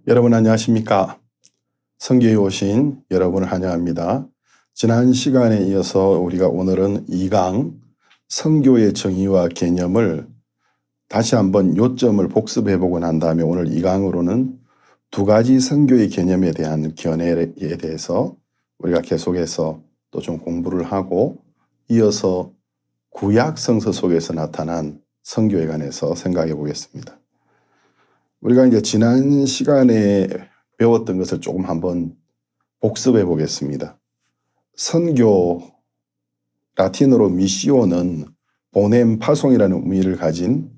여러분 안녕하십니까? 성교에 오신 여러분을 환영합니다. 지난 시간에 이어서 우리가 오늘은 2강 성교의 정의와 개념을 다시 한번 요점을 복습해 보고 난 다음에 오늘 2강으로는 두 가지 성교의 개념에 대한 견해에 대해서 우리가 계속해서 또 좀 공부를 하고 이어서 구약 성서 속에서 나타난 성교에 관해서 생각해 보겠습니다. 우리가 이제 지난 시간에 배웠던 것을 조금 한번 복습해 보겠습니다. 선교, 라틴어로 미시오는 보냄, 파송이라는 의미를 가진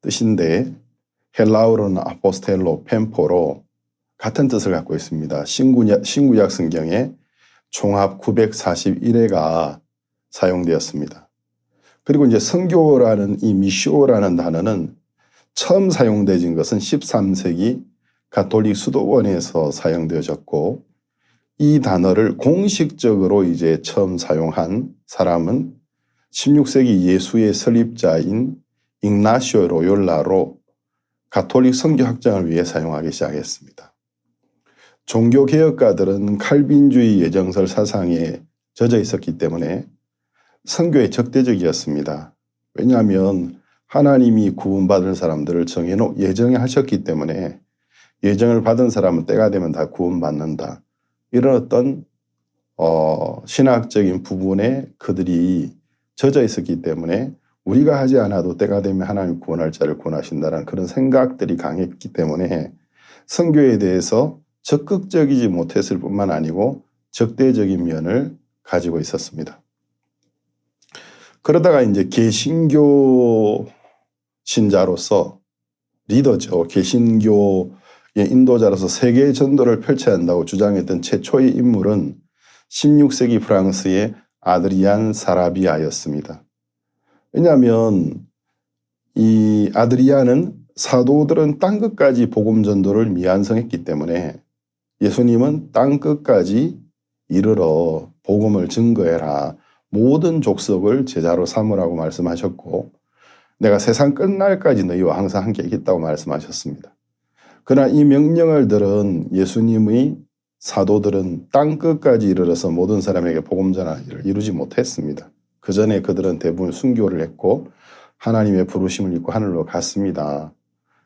뜻인데 헬라어로는 아포스텔로, 펜포로 같은 뜻을 갖고 있습니다. 신구약 성경에 총합 941회가 사용되었습니다. 그리고 이제 선교라는 이 미시오라는 단어는 처음 사용되어진 것은 13세기 가톨릭 수도원에서 사용되어졌고 이 단어를 공식적으로 이제 처음 사용한 사람은 16세기 예수의 설립자인 ignacio 로욜라로 가톨릭 선교 확장을 위해 사용하기 시작했습니다. 종교개혁가들은 칼빈주의 예정설 사상에 젖어 있었기 때문에 선교에 적대적이었습니다. 왜냐하면 하나님이 구원받을 사람들을 예정하셨기 때문에 예정을 받은 사람은 때가 되면 다 구원받는다. 이런 어떤 신학적인 부분에 그들이 젖어 있었기 때문에 우리가 하지 않아도 때가 되면 하나님 구원할 자를 구원하신다는 그런 생각들이 강했기 때문에 선교에 대해서 적극적이지 못했을 뿐만 아니고 적대적인 면을 가지고 있었습니다. 그러다가 이제 개신교 신자로서 리더죠. 개신교의 인도자로서 세계 전도를 펼쳐야 한다고 주장했던 최초의 인물은 16세기 프랑스의 아드리안 사라비아였습니다. 왜냐하면 이 아드리안은 사도들은 땅끝까지 복음 전도를 미완성했기 때문에 예수님은 땅끝까지 이르러 복음을 증거해라. 모든 족속을 제자로 삼으라고 말씀하셨고 내가 세상 끝날까지 너희와 항상 함께 있겠다고 말씀하셨습니다. 그러나 이 명령을 들은 예수님의 사도들은 땅끝까지 이르러서 모든 사람에게 복음 전하는 일을 이루지 못했습니다. 그 전에 그들은 대부분 순교를 했고 하나님의 부르심을 입고 하늘로 갔습니다.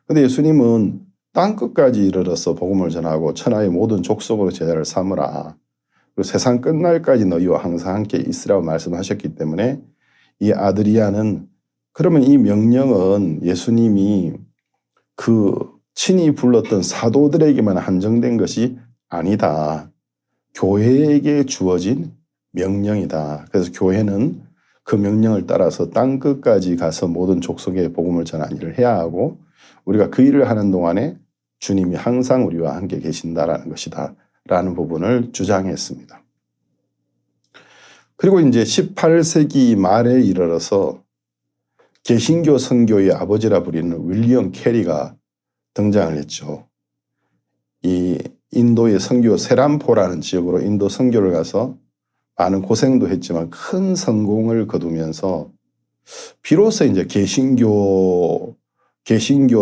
그런데 예수님은 땅끝까지 이르러서 복음을 전하고 천하의 모든 족속으로 제자를 삼으라. 그리고 세상 끝날까지 너희와 항상 함께 있으라고 말씀하셨기 때문에 이 아드리아는 그러면 이 명령은 예수님이 그 친히 불렀던 사도들에게만 한정된 것이 아니다. 교회에게 주어진 명령이다. 그래서 교회는 그 명령을 따라서 땅끝까지 가서 모든 족속에 복음을 전하는 일을 해야 하고 우리가 그 일을 하는 동안에 주님이 항상 우리와 함께 계신다라는 것이다. 라는 부분을 주장했습니다. 그리고 이제 18세기 말에 이르러서 개신교 선교의 아버지라 부리는 윌리엄 캐리가 등장을 했죠. 이 인도의 선교 세람포라는 지역으로 인도 선교를 가서 많은 고생도 했지만 큰 성공을 거두면서 비로소 이제 개신교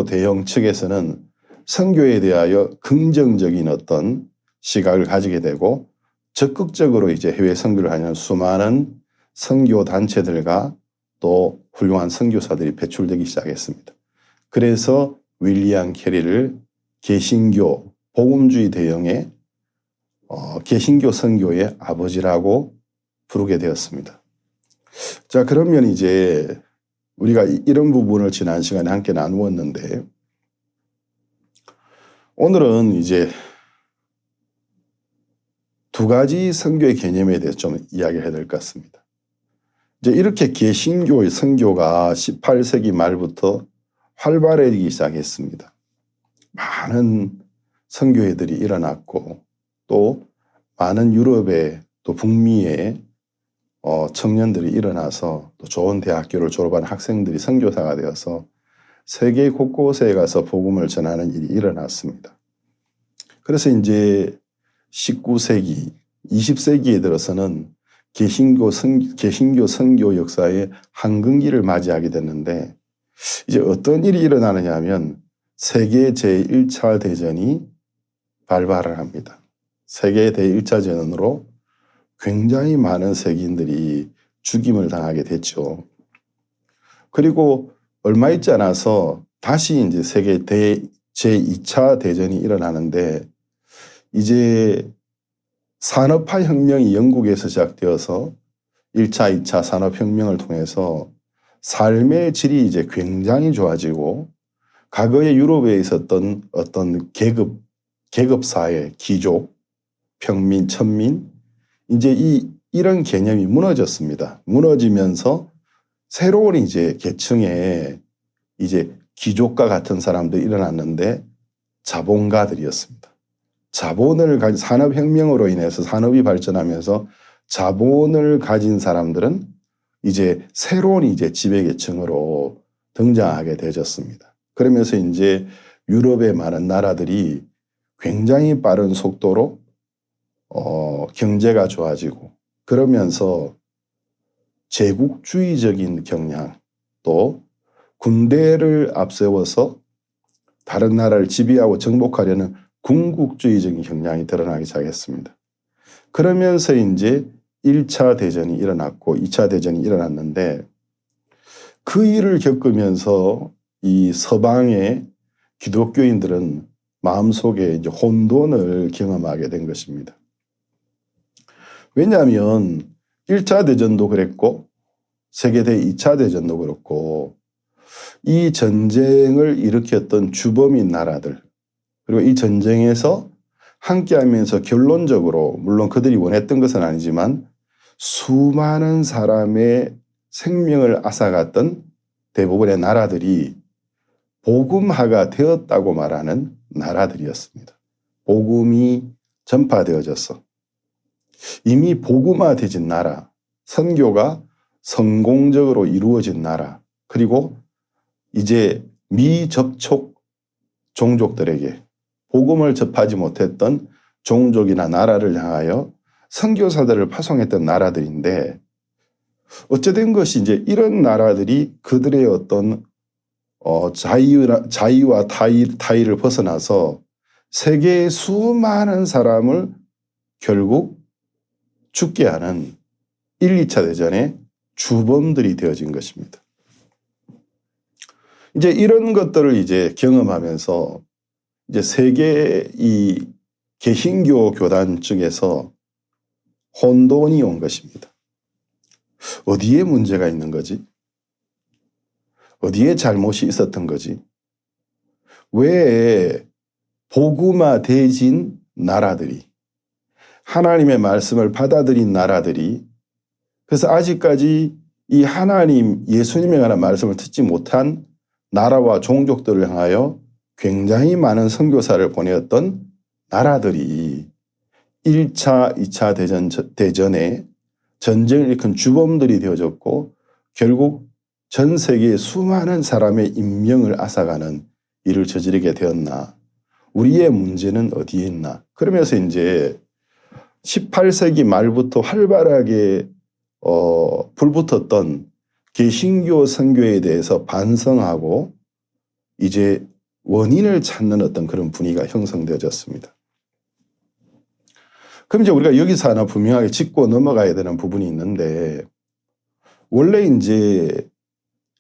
대형 측에서는 선교에 대하여 긍정적인 어떤 시각을 가지게 되고 적극적으로 이제 해외 선교를 하는 수많은 선교 단체들과 또 훌륭한 선교사들이 배출되기 시작했습니다. 그래서 윌리엄 캐리를 개신교 복음주의 대형의 개신교 선교의 아버지라고 부르게 되었습니다. 자, 그러면 이제 우리가 이런 부분을 지난 시간에 함께 나누었는데 오늘은 이제 두 가지 선교의 개념에 대해서 좀 이야기를 해야 될 것 같습니다. 이제 이렇게 개신교의 선교가 18세기 말부터 활발해지기 시작했습니다. 많은 선교회들이 일어났고 또 많은 유럽의 또 북미의 청년들이 일어나서 또 좋은 대학교를 졸업한 학생들이 선교사가 되어서 세계 곳곳에 가서 복음을 전하는 일이 일어났습니다. 그래서 이제 19세기, 20세기에 들어서는 개신교 선교 역사의 황금기를 맞이하게 됐는데 이제 어떤 일이 일어나느냐 하면 세계 제1차 대전이 발발을 합니다. 세계 대1차 대전으로 굉장히 많은 세계인들이 죽임을 당하게 됐죠. 그리고 얼마 있지 않아서 다시 이제 세계 제2차 대전이 일어나는데 이제 산업화 혁명이 영국에서 시작되어서 1차, 2차 산업혁명을 통해서 삶의 질이 이제 굉장히 좋아지고 과거에 유럽에 있었던 어떤 계급사회, 귀족, 평민, 천민, 이제 이런 개념이 무너졌습니다. 무너지면서 새로운 이제 계층의 이제 귀족과 같은 사람들이 일어났는데 자본가들이었습니다. 자본을 가진 산업혁명으로 인해서 산업이 발전하면서 자본을 가진 사람들은 이제 새로운 이제 지배계층으로 등장하게 되졌습니다. 그러면서 이제 유럽의 많은 나라들이 굉장히 빠른 속도로 경제가 좋아지고 그러면서 제국주의적인 경향 또 군대를 앞세워서 다른 나라를 지배하고 정복하려는 군국주의적인 경향이 드러나기 시작했습니다. 그러면서 이제 1차 대전이 일어났고 2차 대전이 일어났는데 그 일을 겪으면서 이 서방의 기독교인들은 마음속에 이제 혼돈을 경험하게 된 것입니다. 왜냐하면 1차 대전도 그랬고 세계대 2차 대전도 그렇고 이 전쟁을 일으켰던 주범인 나라들 그리고 이 전쟁에서 함께하면서 결론적으로 물론 그들이 원했던 것은 아니지만 수많은 사람의 생명을 앗아갔던 대부분의 나라들이 복음화가 되었다고 말하는 나라들이었습니다. 복음이 전파되어져서 이미 복음화되진 나라, 선교가 성공적으로 이루어진 나라, 그리고 이제 미접촉 종족들에게 복음을 접하지 못했던 종족이나 나라를 향하여 선교사들을 파송했던 나라들인데 어찌된 것이 이제 이런 나라들이 그들의 어떤 자유와 타의를 벗어나서 세계의 수많은 사람을 결국 죽게 하는 1, 2차 대전의 주범들이 되어진 것입니다. 이제 이런 것들을 이제 경험하면서 이제 세계 이 개신교 교단 쪽에서 혼돈이 온 것입니다. 어디에 문제가 있는 거지? 어디에 잘못이 있었던 거지? 왜 복음화되진 나라들이 하나님의 말씀을 받아들인 나라들이 그래서 아직까지 이 하나님 예수님에 관한 말씀을 듣지 못한 나라와 종족들을 향하여 굉장히 많은 선교사를 보내었던 나라들이 1차, 2차 대전에 전쟁을 일으킨 주범들이 되어졌고 결국 전 세계의 수많은 사람의 인명을 앗아가는 일을 저지르게 되었나? 우리의 문제는 어디에 있나? 그러면서 이제 18세기 말부터 활발하게 불붙었던 개신교 선교에 대해서 반성하고 이제 원인을 찾는 어떤 그런 분위기가 형성되어졌습니다. 그럼 이제 우리가 여기서 하나 분명하게 짚고 넘어가야 되는 부분이 있는데 원래 이제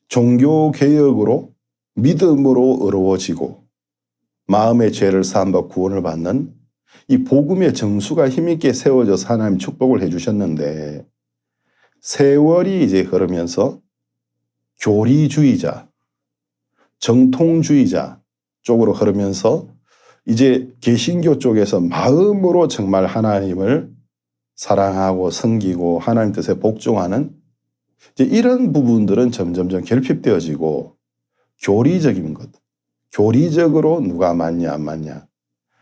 종교 개혁으로 믿음으로 의로워지고 마음의 죄를 사함과 구원을 받는 이 복음의 정수가 힘있게 세워져서 하나님 축복을 해주셨는데 세월이 이제 흐르면서 교리주의자, 정통주의자 쪽으로 흐르면서 이제 개신교 쪽에서 마음으로 정말 하나님을 사랑하고 섬기고 하나님 뜻에 복종하는 이제 이런 부분들은 점점점 결핍되어지고 교리적인 것, 교리적으로 누가 맞냐 안 맞냐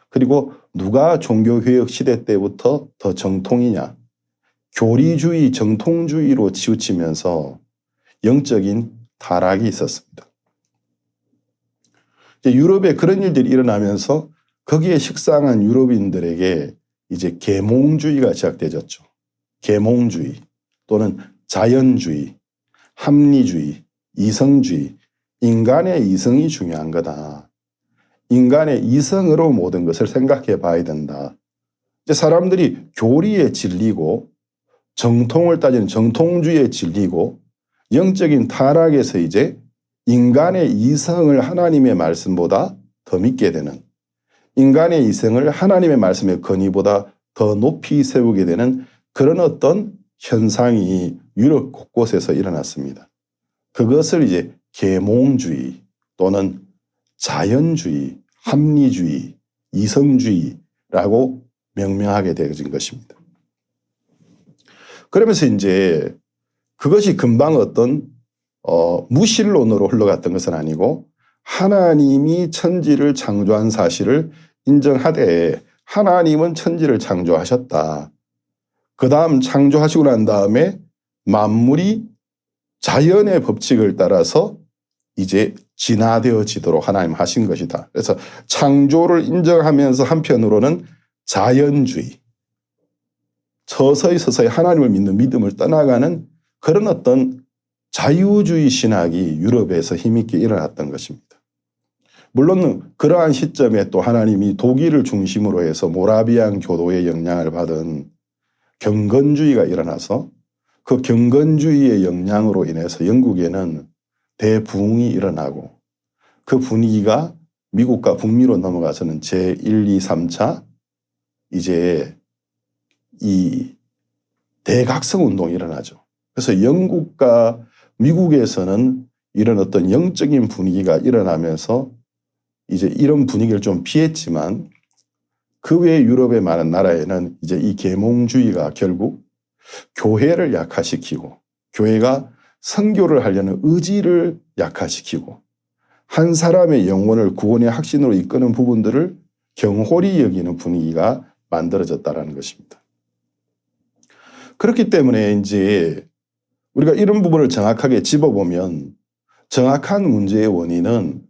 그리고 누가 종교개혁 시대 때부터 더 정통이냐 교리주의, 정통주의로 치우치면서 영적인 타락이 있었습니다. 이제 유럽에 그런 일들이 일어나면서 거기에 식상한 유럽인들에게 이제 계몽주의가 시작되었죠. 계몽주의 또는 자연주의, 합리주의, 이성주의, 인간의 이성이 중요한 거다. 인간의 이성으로 모든 것을 생각해 봐야 된다. 이제 사람들이 교리에 질리고 정통을 따지는 정통주의에 질리고 영적인 타락에서 이제 인간의 이성을 하나님의 말씀보다 더 믿게 되는, 인간의 이성을 하나님의 말씀의 권위보다 더 높이 세우게 되는 그런 어떤 현상이 유럽 곳곳에서 일어났습니다. 그것을 이제 계몽주의 또는 자연주의, 합리주의, 이성주의라고 명명하게 되어진 것입니다. 그러면서 이제 그것이 금방 어떤 무신론으로 흘러갔던 것은 아니고 하나님이 천지를 창조한 사실을 인정하되 하나님은 천지를 창조하셨다. 그 다음 창조하시고 난 다음에 만물이 자연의 법칙을 따라서 이제 진화되어지도록 하나님 하신 것이다. 그래서 창조를 인정하면서 한편으로는 자연주의, 서서히 하나님을 믿는 믿음을 떠나가는 그런 어떤 자유주의 신학이 유럽에서 힘있게 일어났던 것입니다. 물론 그러한 시점에 또 하나님이 독일을 중심으로 해서 모라비안 교도의 영향을 받은 경건주의가 일어나서 그 경건주의의 영향으로 인해서 영국에는 대부흥이 일어나고 그 분위기가 미국과 북미로 넘어가서는 제1, 2, 3차 이제 이 대각성 운동이 일어나죠. 그래서 영국과 미국에서는 이런 어떤 영적인 분위기가 일어나면서 이제 이런 분위기를 좀 피했지만 그 외 유럽의 많은 나라에는 이제 이 계몽주의가 결국 교회를 약화시키고 교회가 선교를 하려는 의지를 약화시키고 한 사람의 영혼을 구원의 확신으로 이끄는 부분들을 경홀히 여기는 분위기가 만들어졌다는 것입니다. 그렇기 때문에 이제 우리가 이런 부분을 정확하게 짚어보면 정확한 문제의 원인은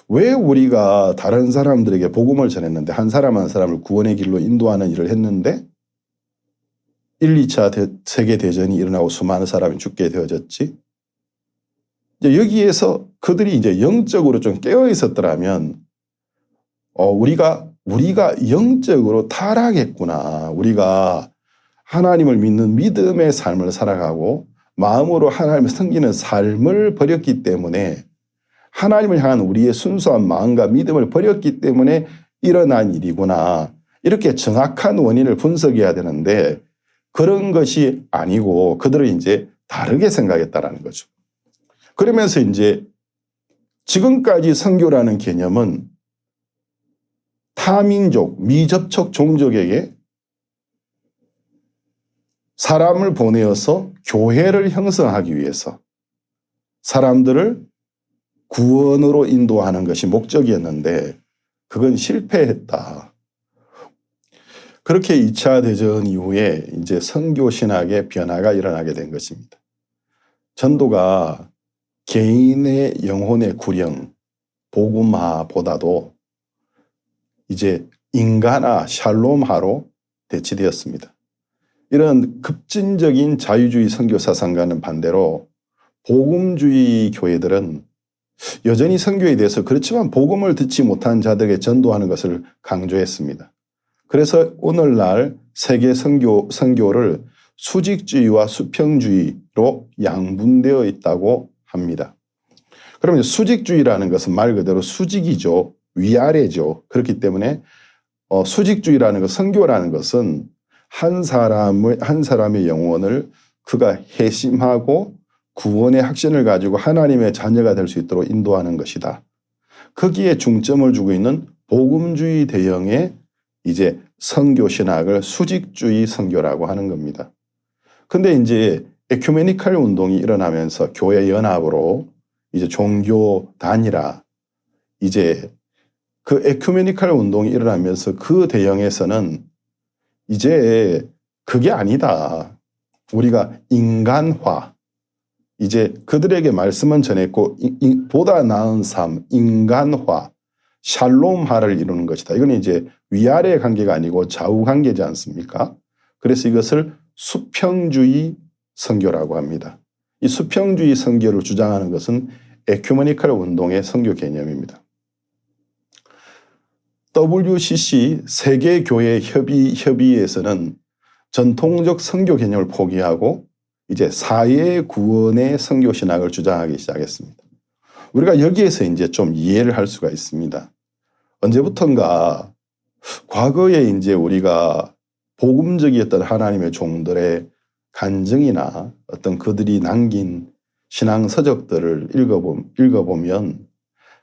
왜 우리가 다른 사람들에게 복음을 전했는데 한 사람 한 사람을 구원의 길로 인도하는 일을 했는데 1, 2차 세계대전이 일어나고 수많은 사람이 죽게 되어졌지? 이제 여기에서 그들이 이제 영적으로 좀 깨어 있었더라면 우리가 영적으로 타락했구나. 우리가 하나님을 믿는 믿음의 삶을 살아가고 마음으로 하나님을 섬기는 삶을 버렸기 때문에 하나님을 향한 우리의 순수한 마음과 믿음을 버렸기 때문에 일어난 일이구나. 이렇게 정확한 원인을 분석해야 되는데 그런 것이 아니고 그들은 이제 다르게 생각했다라는 거죠. 그러면서 이제 지금까지 선교라는 개념은 타민족, 미접촉 종족에게 사람을 보내어서 교회를 형성하기 위해서 사람들을 구원으로 인도하는 것이 목적이었는데 그건 실패했다. 그렇게 2차 대전 이후에 이제 선교 신학의 변화가 일어나게 된 것입니다. 전도가 개인의 영혼의 구령, 복음화보다도 이제 인간화, 샬롬화로 대치되었습니다. 이런 급진적인 자유주의 선교 사상과는 반대로 복음주의 교회들은 여전히 선교에 대해서 그렇지만 복음을 듣지 못한 자들에게 전도하는 것을 강조했습니다. 그래서 오늘날 세계 선교를 수직주의와 수평주의로 양분되어 있다고 합니다. 그러면 수직주의라는 것은 말 그대로 수직이죠. 위아래죠. 그렇기 때문에 수직주의라는 것, 선교라는 것은 한 사람의 영혼을 그가 회심하고 구원의 확신을 가지고 하나님의 자녀가 될 수 있도록 인도하는 것이다. 거기에 중점을 두고 있는 복음주의 대형의 이제 선교 신학을 수직주의 선교라고 하는 겁니다. 근데 이제 에큐메니칼 운동이 일어나면서 교회 연합으로 이제 종교 단일화, 이제 그 에큐메니칼 운동이 일어나면서 그 대형에서는 이제 그게 아니다. 우리가 인간화, 이제 그들에게 말씀은 전했고 보다 나은 삶, 인간화, 샬롬화를 이루는 것이다. 이건 이제 위아래의 관계가 아니고 좌우 관계지 않습니까? 그래서 이것을 수평주의 선교라고 합니다. 이 수평주의 선교를 주장하는 것은 에큐메니칼 운동의 선교 개념입니다. WCC 세계교회 협의회에서는 전통적 선교 개념을 포기하고 이제 사회 구원의 선교 신학을 주장하기 시작했습니다. 우리가 여기에서 이제 좀 이해를 할 수가 있습니다. 언제부턴가 과거에 이제 우리가 복음적이었던 하나님의 종들의 간증이나 어떤 그들이 남긴 신앙 서적들을 읽어보면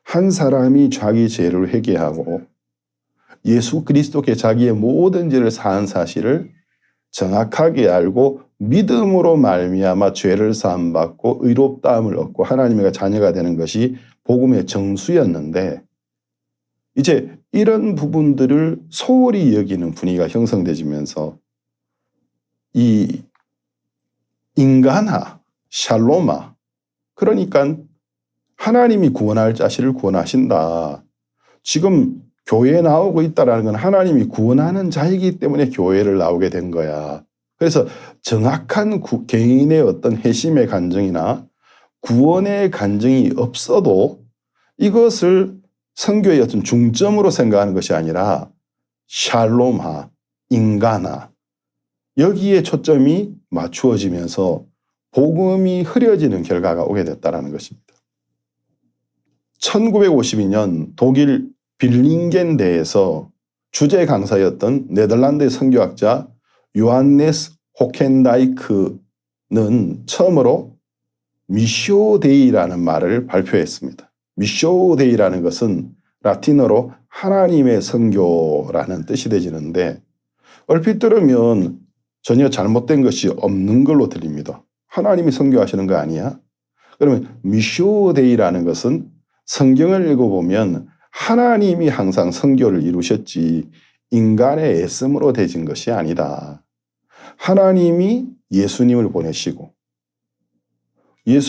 한 사람이 자기 죄를 회개하고 예수 그리스도께 자기의 모든 죄를 사한 사실을 정확하게 알고 믿음으로 말미암아 죄를 사함받고 의롭다함을 얻고 하나님의 자녀가 되는 것이 복음의 정수였는데, 이제 이런 부분들을 소홀히 여기는 분위기가 형성되면서 이 인간화, 샬롬화, 그러니까 하나님이 구원할 자신을 구원하신다. 지금 교회에 나오고 있다는 건 하나님이 구원하는 자이기 때문에 교회를 나오게 된 거야. 그래서 정확한 개인의 어떤 회심의 간증이나 구원의 간증이 없어도 이것을 선교의 어떤 중점으로 생각하는 것이 아니라 샬롬화, 인간화, 여기에 초점이 맞추어지면서 복음이 흐려지는 결과가 오게 됐다는 것입니다. 1952년 독일 빌링겐대에서 주재 강사였던 네덜란드의 선교학자 요한네스 호켄다이크는 처음으로 미쇼데이라는 말을 발표했습니다. 미쇼데이라는 것은 라틴어로 하나님의 선교라는 뜻이 되지는데, 얼핏 들으면 전혀 잘못된 것이 없는 걸로 들립니다. 하나님이 선교하시는 거 아니야? 그러면 미쇼데이라는 것은 성경을 읽어보면 하나님이 항상 선교를 이루셨지 인간의 애씀으로 되진 것이 아니다. 하나님이 예수님을 보내시고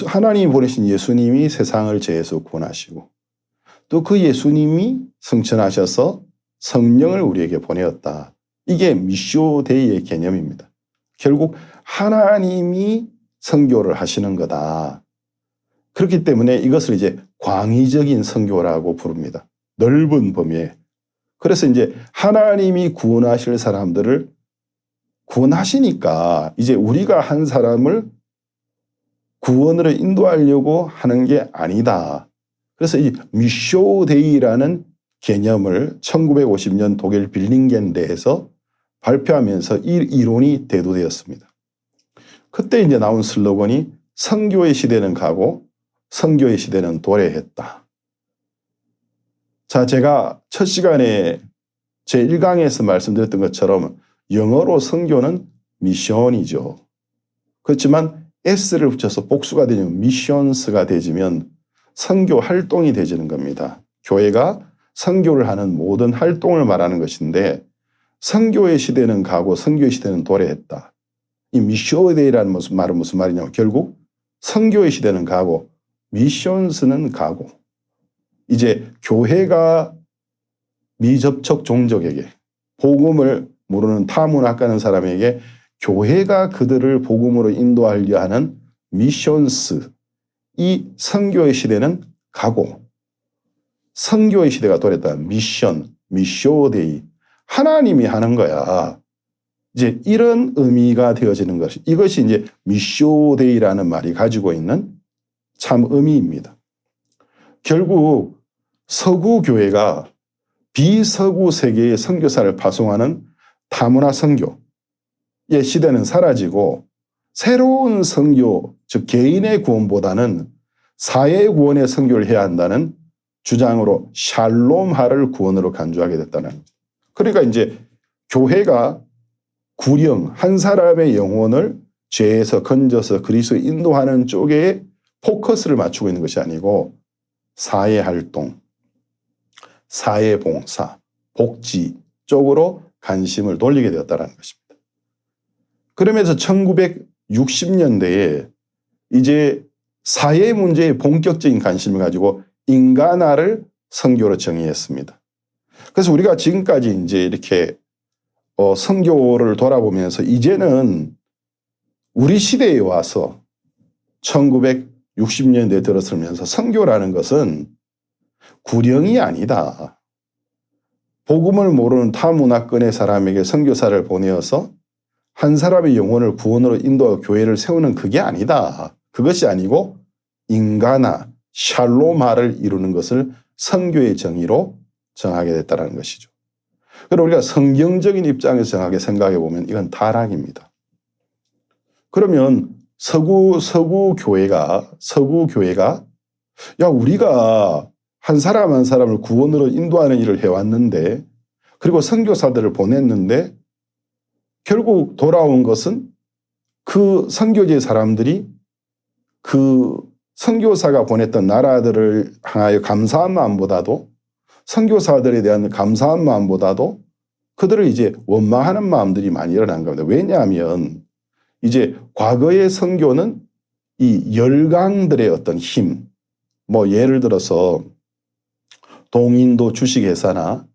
하나님이 보내신 예수님이 세상을 죄에서 구원하시고 또 그 예수님이 승천하셔서 성령을 우리에게 보내었다. 이게 미쇼데이의 개념입니다. 결국 하나님이 선교를 하시는 거다. 그렇기 때문에 이것을 이제 광의적인 선교라고 부릅니다. 넓은 범위에. 그래서 이제 하나님이 구원하실 사람들을 구원하시니까 이제 우리가 한 사람을 구원으로 인도하려고 하는 게 아니다. 그래서 이 미쇼데이라는 개념을 1950년 독일 빌링겐대에서 발표하면서 이 이론이 대두되었습니다. 그때 이제 나온 슬로건이 선교의 시대는 가고 선교의 시대는 도래했다. 자, 제가 첫 시간에 제 1강에서 말씀드렸던 것처럼 영어로 선교는 미션이죠. 그렇지만 S를 붙여서 복수가 되면 미션스가 되지면 선교 활동이 되지는 겁니다. 교회가 선교를 하는 모든 활동을 말하는 것인데, 선교의 시대는 가고 선교의 시대는 도래했다. 이 미쇼데이라는 말은 무슨 말이냐면 결국 선교의 시대는 가고 미션스는 가고, 이제 교회가 미접촉 종족에게 복음을 모르는 타문학 가는 사람에게 교회가 그들을 복음으로 인도하려 하는 미션스, 이 선교의 시대는 가고 선교의 시대가 도래했다. 미션, 미쇼데이, 하나님이 하는 거야. 이제 이런 의미가 되어지는 것이, 이것이 이제 미쇼데이라는 말이 가지고 있는 참 의미입니다. 결국 서구 교회가 비서구 세계의 선교사를 파송하는 다문화 선교의 시대는 사라지고 새로운 선교, 즉 개인의 구원보다는 사회 구원의 선교를 해야 한다는 주장으로 샬롬화를 구원으로 간주하게 됐다는 겁니다. 그러니까 이제 교회가 구령, 한 사람의 영혼을 죄에서 건져서 그리스도에 인도하는 쪽에 포커스를 맞추고 있는 것이 아니고 사회활동, 사회봉사, 복지 쪽으로 관심을 돌리게 되었다는 것입니다. 그러면서 1960년대에 이제 사회 문제에 본격적인 관심을 가지고 인간화를 선교로 정의했습니다. 그래서 우리가 지금까지 이제 이렇게 선교를 돌아보면서 이제는 우리 시대에 와서 1960년대에 들어서면서 선교라는 것은 구령이 아니다. 복음을 모르는 타 문화권의 사람에게 선교사를 보내어서 한 사람의 영혼을 구원으로 인도하고 교회를 세우는 그게 아니다. 그것이 아니고 인간화, 샬롬화를 이루는 것을 선교의 정의로 정하게 됐다는 것이죠. 그럼 우리가 성경적인 입장에서 정하게 생각해 보면 이건 타락입니다. 그러면 서구 교회가 야, 우리가 한 사람 한 사람을 구원으로 인도하는 일을 해왔는데, 그리고 선교사들을 보냈는데 결국 돌아온 것은 그 선교지의 사람들이 그 선교사가 보냈던 나라들을 향하여 감사한 마음보다도, 선교사들에 대한 감사한 마음보다도 그들을 이제 원망하는 마음들이 많이 일어난 겁니다. 왜냐하면 이제 과거의 선교는 이 열강들의 어떤 힘, 뭐 예를 들어서 동인도 주식회사나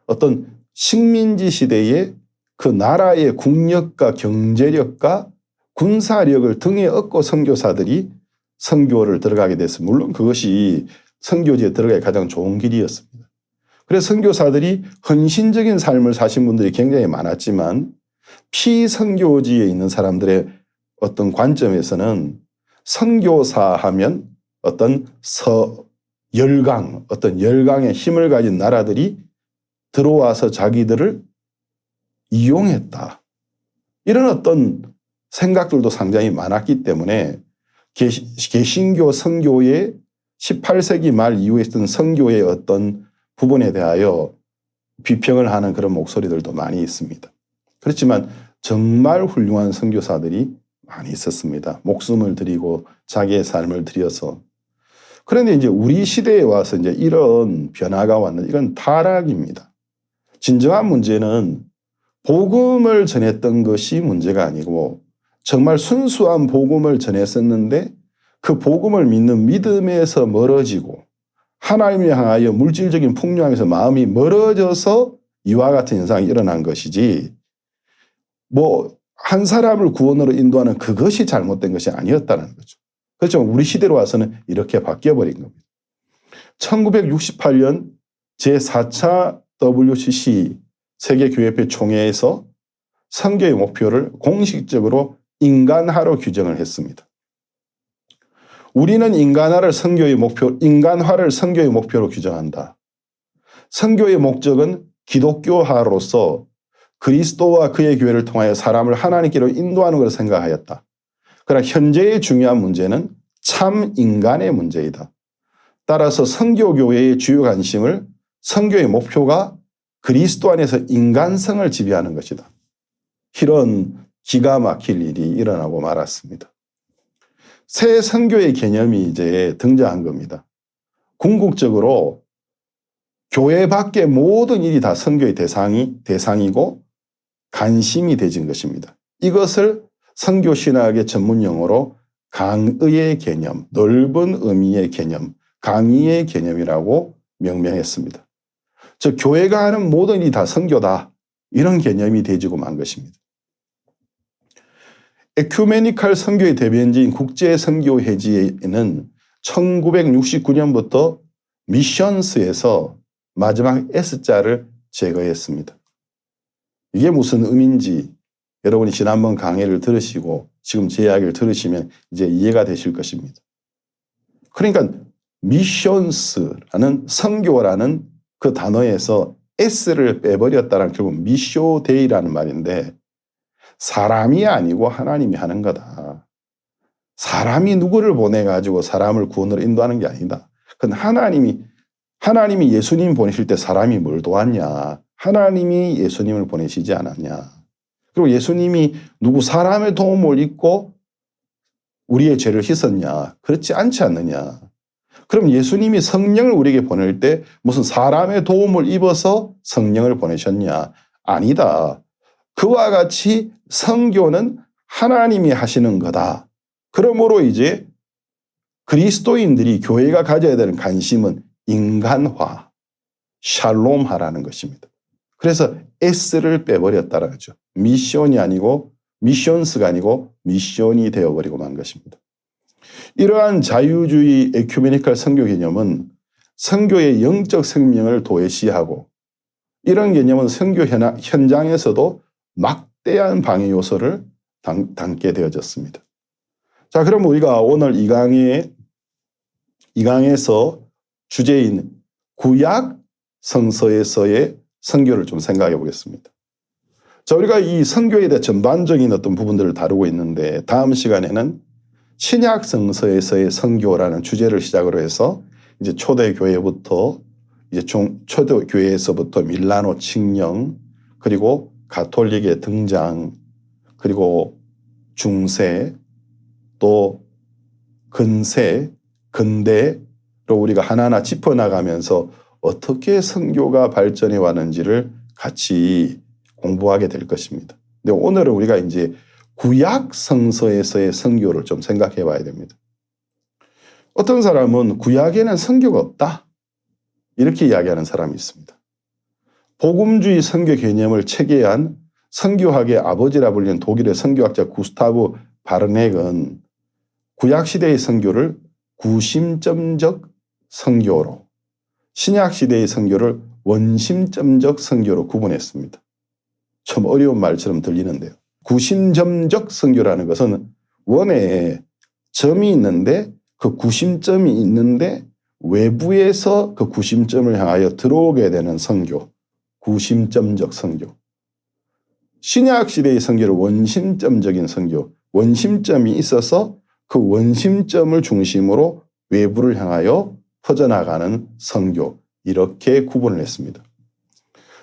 어떤 식민지 시대의 그 나라의 국력과 경제력과 군사력을 등에 업고 선교사들이 선교를 들어가게 됐습니다. 물론 그것이 선교지에 들어가기 가장 좋은 길이었습니다. 그래서 선교사들이 헌신적인 삶을 사신 분들이 굉장히 많았지만 피선교지에 있는 사람들의 어떤 관점에서는 선교사 하면 어떤 어떤 열강의 힘을 가진 나라들이 들어와서 자기들을 이용했다. 이런 어떤 생각들도 상당히 많았기 때문에 개신교 선교의 18세기 말 이후에 있던 선교의 어떤 부분에 대하여 비평을 하는 그런 목소리들도 많이 있습니다. 그렇지만 정말 훌륭한 선교사들이 많이 있었습니다. 목숨을 드리고 자기의 삶을 들여서. 그런데 이제 우리 시대에 와서 이제 이런 변화가 왔는데 이건 타락입니다. 진정한 문제는 복음을 전했던 것이 문제가 아니고 정말 순수한 복음을 전했었는데 그 복음을 믿는 믿음에서 멀어지고 하나님을 향하여 물질적인 풍요함에서 마음이 멀어져서 이와 같은 현상이 일어난 것이지, 뭐 한 사람을 구원으로 인도하는 그것이 잘못된 것이 아니었다는 거죠. 그렇지만 우리 시대로 와서는 이렇게 바뀌어버린 겁니다. 1968년 제4차 WCC 세계교회협회 총회에서 선교의 목표를 공식적으로 인간화로 규정을 했습니다. 우리는 인간화를 선교의 목표로 규정한다. 선교의 목적은 기독교화로서 그리스도와 그의 교회를 통하여 사람을 하나님께로 인도하는 것을 생각하였다. 그러나 현재의 중요한 문제는 참 인간의 문제이다. 따라서 선교교회의 주요 관심을 선교의 목표가 그리스도 안에서 인간성을 지배하는 것이다. 이런 기가 막힐 일이 일어나고 말았습니다. 새 선교의 개념이 이제 등장한 겁니다. 궁극적으로 교회 밖의 모든 일이 다 선교의 대상이고 관심이 되진 것입니다. 이것을 선교신학의 전문 용어로 강의의 개념, 넓은 의미의 개념, 강의의 개념이라고 명명했습니다. 즉 교회가 하는 모든 일이 다 선교다. 이런 개념이 되지고 만 것입니다. 에큐메니칼 선교의 대변지인 국제선교회지에는 1969년부터 미션스에서 마지막 S자를 제거했습니다. 이게 무슨 의미인지 여러분이 지난번 강의를 들으시고 지금 제 이야기를 들으시면 이제 이해가 되실 것입니다. 그러니까 미션스라는 선교라는 그 단어에서 S를 빼버렸다는 결국 미쇼데이라는 말인데 사람이 아니고 하나님이 하는 거다. 사람이 누구를 보내가지고 사람을 구원으로 인도하는 게 아니다. 그건 하나님이 예수님 보내실 때 사람이 뭘 도왔냐. 하나님이 예수님을 보내시지 않았냐. 그리고 예수님이 누구 사람의 도움을 입고 우리의 죄를 씻었냐. 그렇지 않지 않느냐. 그럼 예수님이 성령을 우리에게 보낼 때 무슨 사람의 도움을 입어서 성령을 보내셨냐. 아니다. 그와 같이 선교는 하나님이 하시는 거다. 그러므로 이제 그리스도인들이 교회가 가져야 되는 관심은 인간화, 샬롬화라는 것입니다. 그래서 S를 빼버렸다는 거죠. 미션이 아니고 미션스가 아니고 미션이 되어버리고 만 것입니다. 이러한 자유주의 에큐메니칼 선교 개념은 선교의 영적 생명을 도외시하고 이런 개념은 선교 현장에서도 막대한 방해 요소를 담게 되어졌습니다. 자, 그럼 우리가 오늘 이 강에서 주제인 구약 성서에서의 선교를 좀 생각해 보겠습니다. 자, 우리가 이 선교에 대해 전반적인 어떤 부분들을 다루고 있는데 다음 시간에는 신약 성서에서의 선교라는 주제를 시작으로 해서 이제 초대교회부터 이제 초대교회에서부터 밀라노 칙령, 그리고 가톨릭의 등장, 그리고 중세, 또 근세, 근대로 우리가 하나하나 짚어나가면서 어떻게 선교가 발전해 왔는지를 같이 공부하게 될 것입니다. 근데 오늘은 우리가 이제 구약 성서에서의 선교를 좀 생각해 봐야 됩니다. 어떤 사람은 구약에는 선교가 없다, 이렇게 이야기하는 사람이 있습니다. 복음주의 선교 개념을 체계한 선교학의 아버지라 불리는 독일의 선교학자 구스타브 바르넥은 구약시대의 선교를 구심점적 선교로, 신약시대의 선교를 원심점적 선교로 구분했습니다. 좀 어려운 말처럼 들리는데요. 구심점적 선교라는 것은 원에 점이 있는데 그 구심점이 있는데 외부에서 그 구심점을 향하여 들어오게 되는 선교, 구심점적 선교. 신약시대의 선교를 원심점적인 선교, 원심점이 있어서 그 원심점을 중심으로 외부를 향하여 퍼져나가는 선교, 이렇게 구분을 했습니다.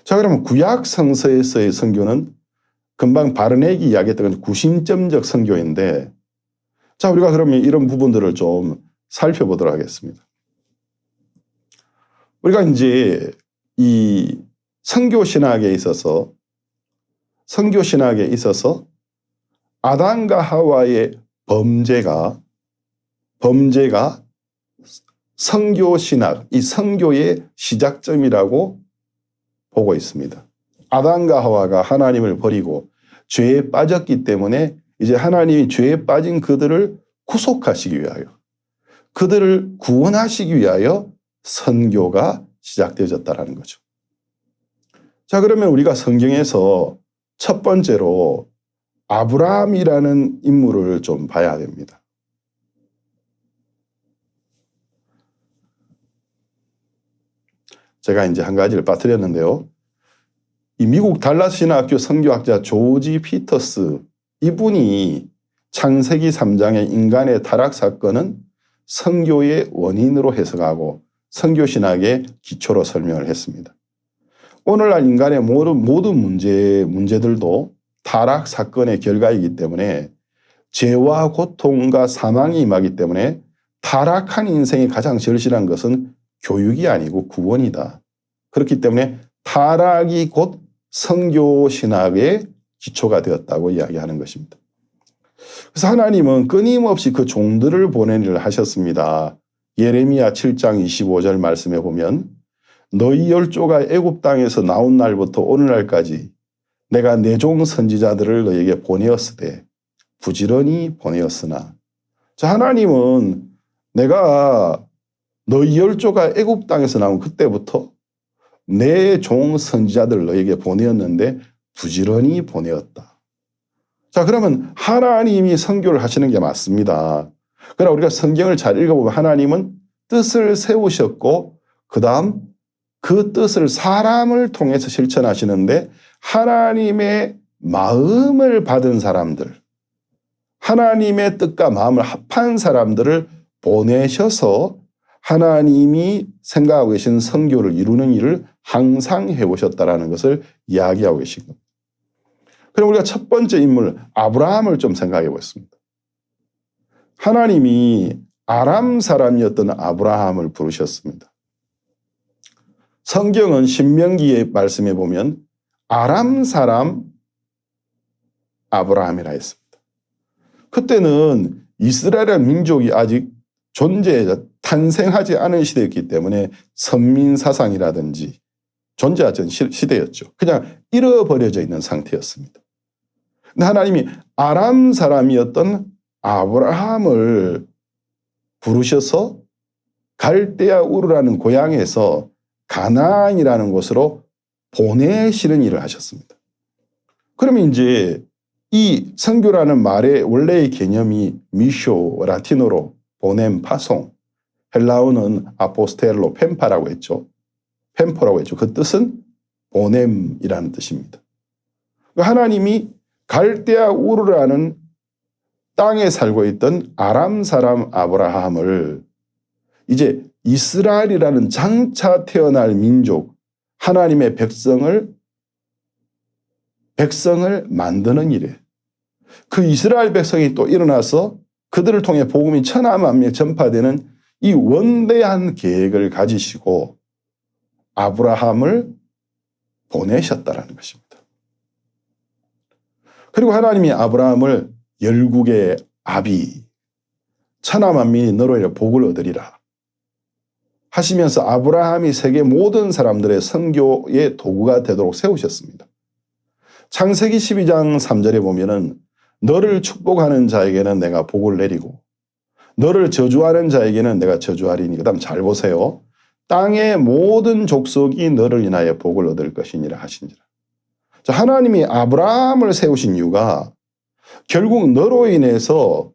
자, 그러면 구약 성서에서의 선교는 금방 바르넥이 이야기했던 구심점적 선교인데, 자, 우리가 그러면 이런 부분들을 좀 살펴보도록 하겠습니다. 우리가 이제 이 선교 신학에 있어서 아담과 하와의 범죄가 선교 신학, 이 선교의 시작점이라고 보고 있습니다. 아담과 하와가 하나님을 버리고 죄에 빠졌기 때문에 이제 하나님이 죄에 빠진 그들을 구속하시기 위하여, 그들을 구원하시기 위하여 선교가 시작되어졌다는 거죠. 자, 그러면 우리가 성경에서 첫 번째로 아브라함이라는 인물을 좀 봐야 됩니다. 제가 이제 한 가지를 빠뜨렸는데요. 이 미국 달라스 신학교 선교학자 조지 피터스, 이분이 창세기 3장의 인간의 타락 사건은 선교의 원인으로 해석하고 선교 신학의 기초로 설명을 했습니다. 오늘날 인간의 모든 문제들도 타락 사건의 결과이기 때문에 죄와 고통과 사망이 임하기 때문에 타락한 인생이 가장 절실한 것은 교육이 아니고 구원이다. 그렇기 때문에 타락이 곧 선교 신학의 기초가 되었다고 이야기하는 것입니다. 그래서 하나님은 끊임없이 그 종들을 보낸 일을 하셨습니다. 예레미야 7장 25절 말씀에 보면 너희 열조가 애굽 땅에서 나온 날부터 오늘날까지 내가 내 종 선지자들을 너에게 보내었으되 부지런히 보내었으나, 자, 하나님은 내가 너희 열조가 애굽 땅에서 나온 그때부터 내 종 선지자들 너에게 보내었는데 부지런히 보내었다. 자, 그러면 하나님이 선교를 하시는 게 맞습니다. 그러나 우리가 성경을 잘 읽어보면 하나님은 뜻을 세우셨고 그 다음 그 뜻을 사람을 통해서 실천하시는데, 하나님의 마음을 받은 사람들, 하나님의 뜻과 마음을 합한 사람들을 보내셔서 하나님이 생각하고 계신 선교를 이루는 일을 항상 해오셨다는 것을 이야기하고 계신 겁니다. 그럼 우리가 첫 번째 인물 아브라함을 좀 생각해 보겠습니다. 하나님이 아람 사람이었던 아브라함을 부르셨습니다. 성경은 신명기의 말씀에 보면 아람 사람 아브라함이라 했습니다. 그때는 이스라엘 민족이 아직 탄생하지 않은 시대였기 때문에 선민사상이라든지 존재하지 않은 시대였죠. 그냥 잃어버려져 있는 상태였습니다. 근데 하나님이 아람 사람이었던 아브라함을 부르셔서 갈대아 우르라는 고향에서 가나안이라는 곳으로 보내시는 일을 하셨습니다. 그러면 이제 이 선교라는 말의 원래의 개념이 미쇼, 라틴어로 보냄, 파송, 헬라어는 아포스텔로 펜파라고 했죠. 펜포라고 했죠. 그 뜻은 보냄이라는 뜻입니다. 하나님이 갈대아 우르라는 땅에 살고 있던 아람 사람 아브라함을 이제 이스라엘이라는 장차 태어날 민족, 하나님의 백성을 만드는 일에 그 이스라엘 백성이 또 일어나서 그들을 통해 복음이 천하만민에 전파되는 이 원대한 계획을 가지시고 아브라함을 보내셨다라는 것입니다. 그리고 하나님이 아브라함을 열국의 아비, 천하만민이 너로 인해 복을 얻으리라 하시면서 아브라함이 세계 모든 사람들의 선교의 도구가 되도록 세우셨습니다. 창세기 12장 3절에 보면은 너를 축복하는 자에게는 내가 복을 내리고 너를 저주하는 자에게는 내가 저주하리니. 그 다음 잘 보세요. 땅의 모든 족속이 너를 인하여 복을 얻을 것이니라 하시니라. 자, 하나님이 아브라함을 세우신 이유가 결국 너로 인해서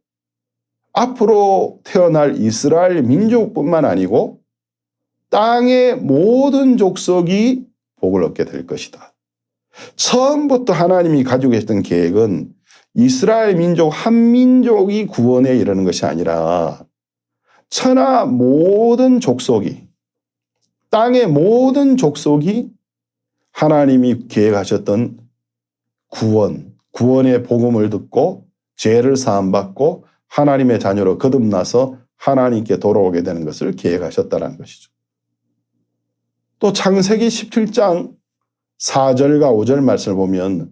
앞으로 태어날 이스라엘 민족뿐만 아니고 땅의 모든 족속이 복을 얻게 될 것이다. 처음부터 하나님이 가지고 계셨던 계획은 이스라엘 민족 한 민족이 구원에 이르는 것이 아니라 천하 모든 족속이, 땅의 모든 족속이 하나님이 계획하셨던 구원의 복음을 듣고 죄를 사함받고 하나님의 자녀로 거듭나서 하나님께 돌아오게 되는 것을 계획하셨다는 것이죠. 또 창세기 17장 4절과 5절 말씀을 보면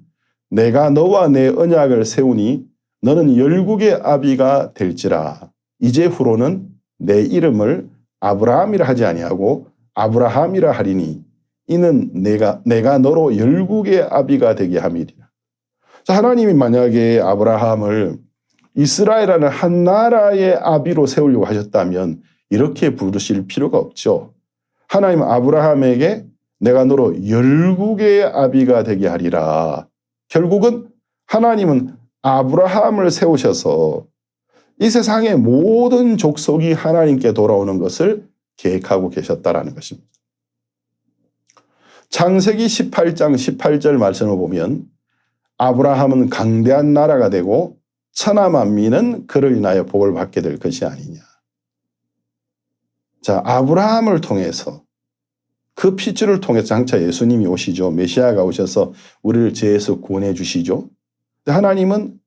내가 너와 내 언약을 세우니 너는 열국의 아비가 될지라. 이제후로는 내 이름을 아브라함이라 하지 아니하고 아브라함이라 하리니 이는 내가 너로 열국의 아비가 되게 함이리라. 자, 하나님이 만약에 아브라함을 이스라엘이라는 한 나라의 아비로 세우려고 하셨다면 이렇게 부르실 필요가 없죠. 하나님은 아브라함에게 내가 너로 열국의 아비가 되게 하리라. 결국은 하나님은 아브라함을 세우셔서 이 세상의 모든 족속이 하나님께 돌아오는 것을 계획하고 계셨다라는 것입니다. 창세기 18장 18절 말씀을 보면 아브라함은 강대한 나라가 되고 천하 만민은 그를 인하여 복을 받게 될 것이 아니냐. 자, 아브라함을 통해서 그 핏줄을 통해서 장차 예수님이 오시죠. 메시아가 오셔서 우리를 죄에서 구원해 주시죠. 하나님은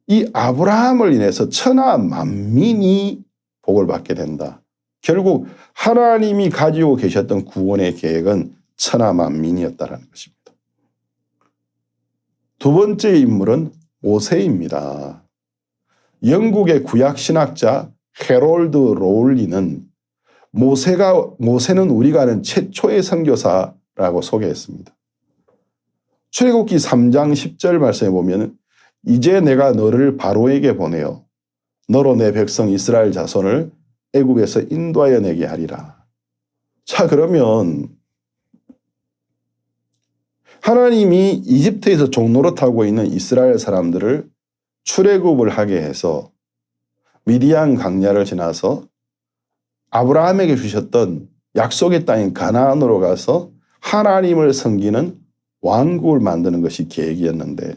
이 아브라함을 인해서 천하 만민이 복을 받게 된다. 결국 하나님이 가지고 계셨던 구원의 계획은 천하 만민이었다는 것입니다. 두 번째 인물은 모세입니다. 영국의 구약 신학자 해롤드 로울리는 모세는 우리가 아는 최초의 선교사라고 소개했습니다. 출애굽기 3장 10절 말씀에 보면 이제 내가 너를 바로에게 보내어 너로 내 백성 이스라엘 자손을 애굽에서 인도하여 내게 하리라. 자, 그러면 하나님이 이집트에서 종노릇하고 있는 이스라엘 사람들을 출애굽을 하게 해서 미디안 강야를 지나서 아브라함에게 주셨던 약속의 땅인 가나안으로 가서 하나님을 섬기는 왕국을 만드는 것이 계획이었는데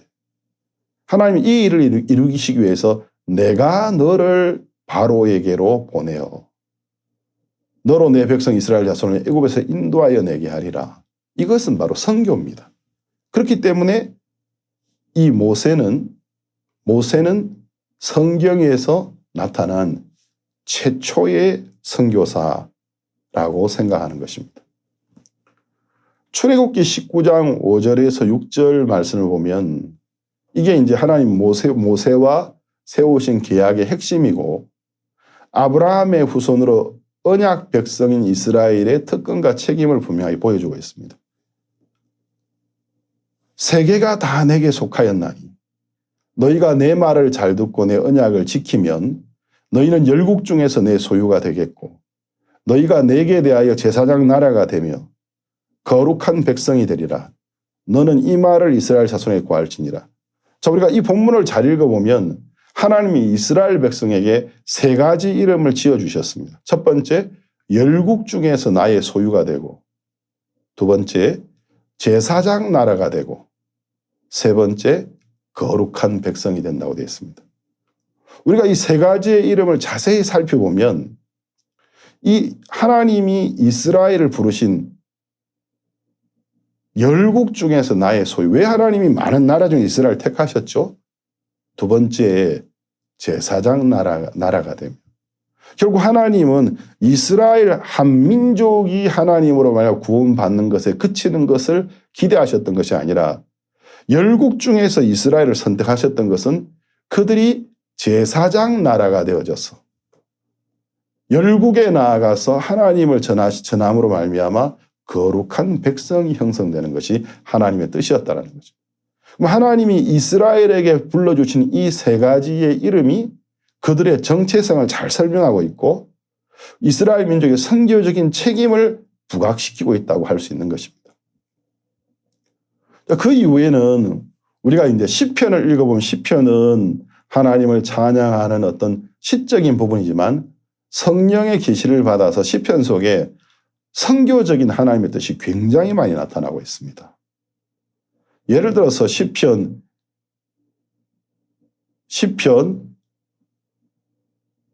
하나님이 이 일을 이루시기 위해서 내가 너를 바로에게로 보내어 너로 내 백성 이스라엘 자손을 애굽에서 인도하여 내게 하리라. 이것은 바로 선교입니다. 그렇기 때문에 이 모세는 성경에서 나타난 최초의 선교사라고 생각하는 것입니다. 출애굽기 19장 5절에서 6절 말씀을 보면 이게 이제 하나님 모세와 세우신 계약의 핵심이고 아브라함의 후손으로 언약 백성인 이스라엘의 특권과 책임을 분명하게 보여주고 있습니다. 세계가 다 내게 속하였나니 너희가 내 말을 잘 듣고 내 언약을 지키면 너희는 열국 중에서 내 소유가 되겠고 너희가 내게 대하여 제사장 나라가 되며 거룩한 백성이 되리라. 너는 이 말을 이스라엘 자손에게 고할지니라. 자, 우리가 이 본문을 잘 읽어보면 하나님이 이스라엘 백성에게 세 가지 이름을 지어주셨습니다. 첫 번째, 열국 중에서 나의 소유가 되고, 두 번째, 제사장 나라가 되고, 세 번째, 거룩한 백성이 된다고 되어 있습니다. 우리가 이 세 가지의 이름을 자세히 살펴보면 이 하나님이 이스라엘을 부르신 열국 중에서 나의 소유. 왜 하나님이 많은 나라 중에 이스라엘을 택하셨죠? 두 번째, 제사장 나라가 됩니다. 결국 하나님은 이스라엘 한 민족이 하나님으로 말하여 구원받는 것에 그치는 것을 기대하셨던 것이 아니라 열국 중에서 이스라엘을 선택하셨던 것은 그들이 제사장 나라가 되어져서 열국에 나아가서 하나님을 전함으로 말미암아 거룩한 백성이 형성되는 것이 하나님의 뜻이었다는 거죠. 그럼 하나님이 이스라엘에게 불러주신 이 세 가지의 이름이 그들의 정체성을 잘 설명하고 있고 이스라엘 민족의 선교적인 책임을 부각시키고 있다고 할 수 있는 것입니다. 그 이후에는 우리가 이제 시편을 읽어보면 시편은 하나님을 찬양하는 어떤 시적인 부분이지만 성령의 계시를 받아서 시편 속에 선교적인 하나님의 뜻이 굉장히 많이 나타나고 있습니다. 예를 들어서 시편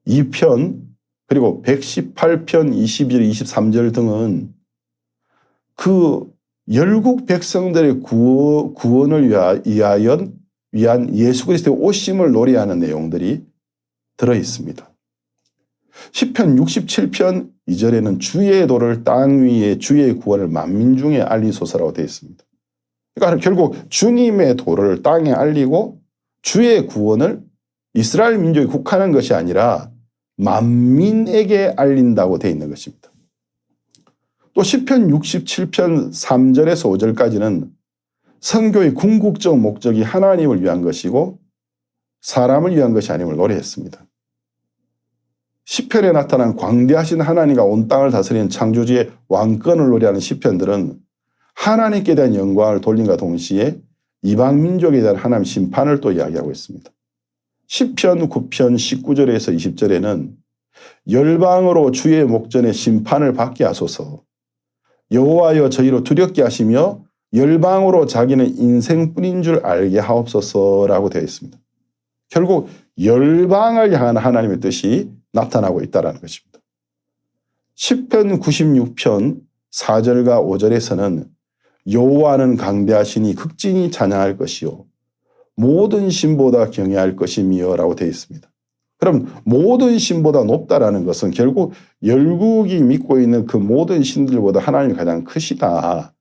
2편 그리고 118편 21, 23절 등은 그 열국 백성들의 구원을 위한 예수 그리스도의 오심을 노래하는 내용들이 들어 있습니다. 시편 67편 2절에는 주의 도를 땅 위에 주의 구원을 만민 중에 알리소서라고 되어 있습니다. 그러니까 결국 주님의 도를 땅에 알리고 주의 구원을 이스라엘 민족에 국한한 것이 아니라 만민에게 알린다고 되어 있는 것입니다. 또 시편 67편 3절에서 5절까지는 선교의 궁극적 목적이 하나님을 위한 것이고 사람을 위한 것이 아님을 노래했습니다. 시편에 나타난 광대하신 하나님과 온 땅을 다스리는 창조주의 왕권을 노래하는 시편들은 하나님께 대한 영광을 돌림과 동시에 이방 민족에 대한 하나님 심판을 또 이야기하고 있습니다. 시편 9편 19절에서 20절에는 열방으로 주의 목전에 심판을 받게 하소서 여호와여 저희로 두렵게 하시며 열방으로 자기는 인생뿐인 줄 알게 하옵소서라고 되어 있습니다. 결국 열방을 향한 하나님의 뜻이 나타나고 있다는 것입니다. 시편 96편 4절과 5절에서는 여호와는 강대하시니 극진히 찬양할 것이요 모든 신보다 경외할 것이며 라고 되어 있습니다. 그럼 모든 신보다 높다라는 것은 결국 열국이 믿고 있는 그 모든 신들보다 하나님이 가장 크시다.